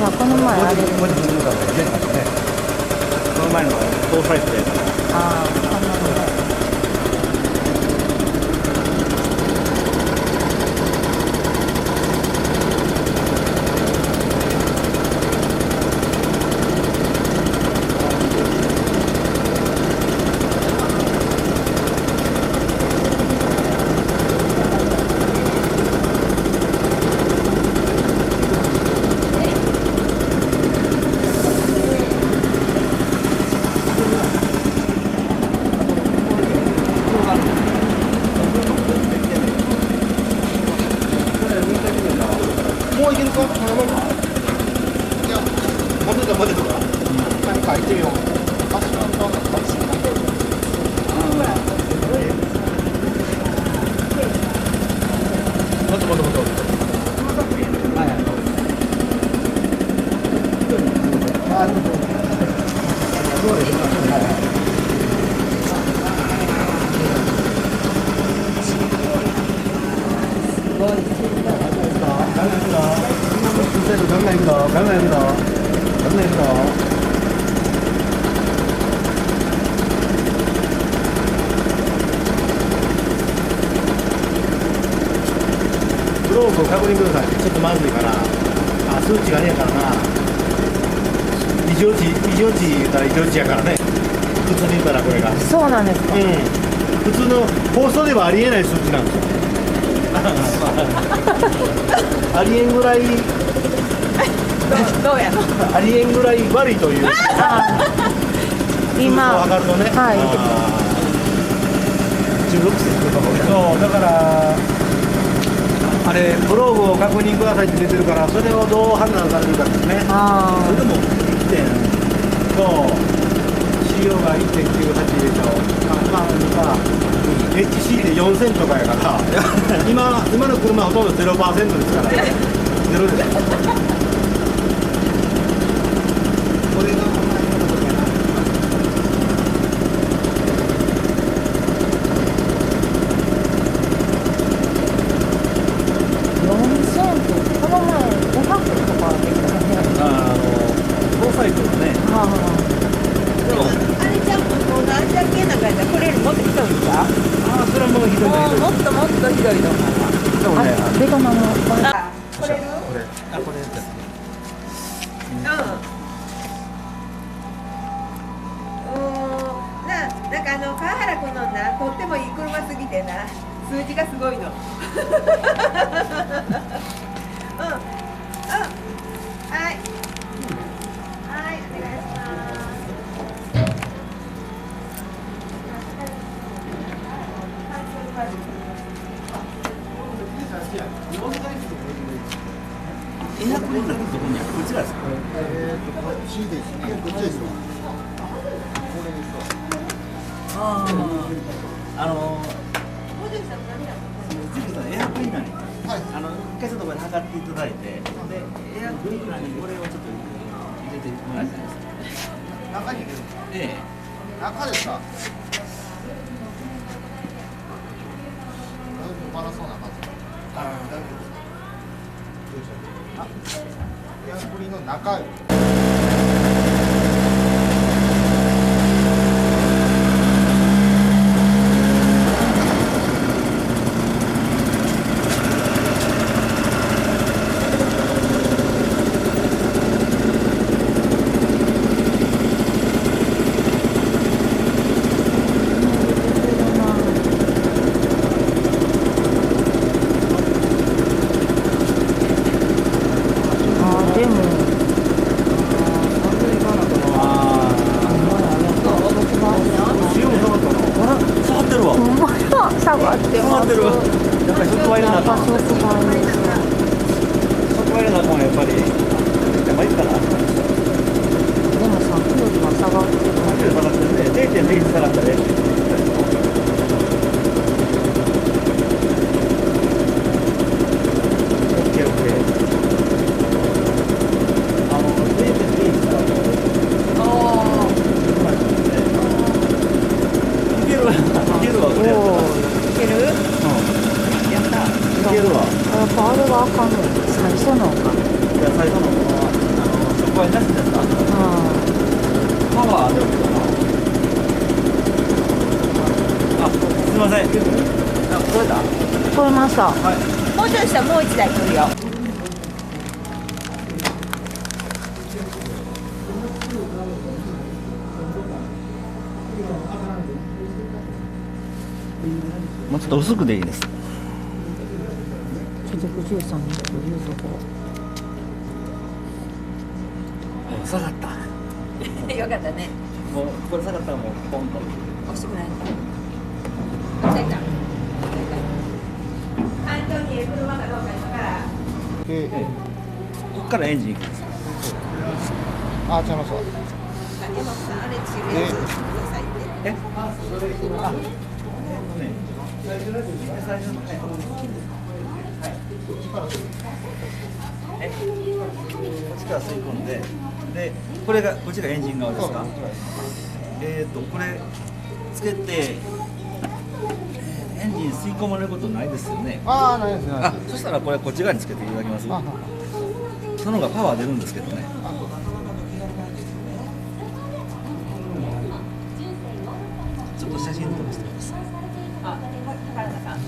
まあこの前あれ文字進むからね、この前の搭載プレート。ああ、なるほど。もういけるか？いや、もうちょっと待てとか。何か行ってみよう。もっともっともっと。はいはい。そうです。はいはい。ブロークを確認ください。ちょっとまずいから。あ、数値がねえからな。異常値言ったら異常値やからね。普通に言ったらこれが。そうなんですか。うん。普通の放送ではありえない数値なんですよ。ありえんぐらい。どうやの。ありえんぐらい悪いという。今。わかるとね。はい。16歳とかそうだから。あれプログを確認くださいって出てるから、それをどう判断されるかですね。それでも1点と CO が 1.98 でしょ。HC で4000とかやから今の車ほとんど 0% ですからね。ゼロです。これがベトナム。これなんか川原君のな、とってもいい車すぎてな、数字がすごいの。はい。はい、お願いします。エアコンがどこにある？こちらですか？こっちですね。こっちですよ。これです。エアクリーナーに、一回ちょっとこれ測っていただいて、でエアクリーナーにこれをちょっと入れてもらいたいです。中に入れる。ええ。中ですか？バラそうな感じ。大丈夫です。エアプリの中よ。でもこれなしですか？パワーでもあ、すみません。あ、これだ。聞こえました。はい。もうちょいしたらもう一台来るよ。もうちょっと薄くでいいです。所属13人というとこ下がった。よかったね。もうこれ下がったらもうポンと。押してくれない。出た。環境に車かどうか今から。で、ここからエンジンいくんです。あ、ちゃいますわ。山本さん、あれ違うやつくださいって。え？あ、それあ、最初のやつですね。最初のこっちから吸い込んで、で、これがこっちがエンジン側ですか？これつけて、エンジン吸い込まれることないですよね。ああ、ないですね。あ、そしたらこれこっち側につけていただけます？あその方がパワー出るんですけどね。ちょっと写真撮らせてください。あ、宝田さん。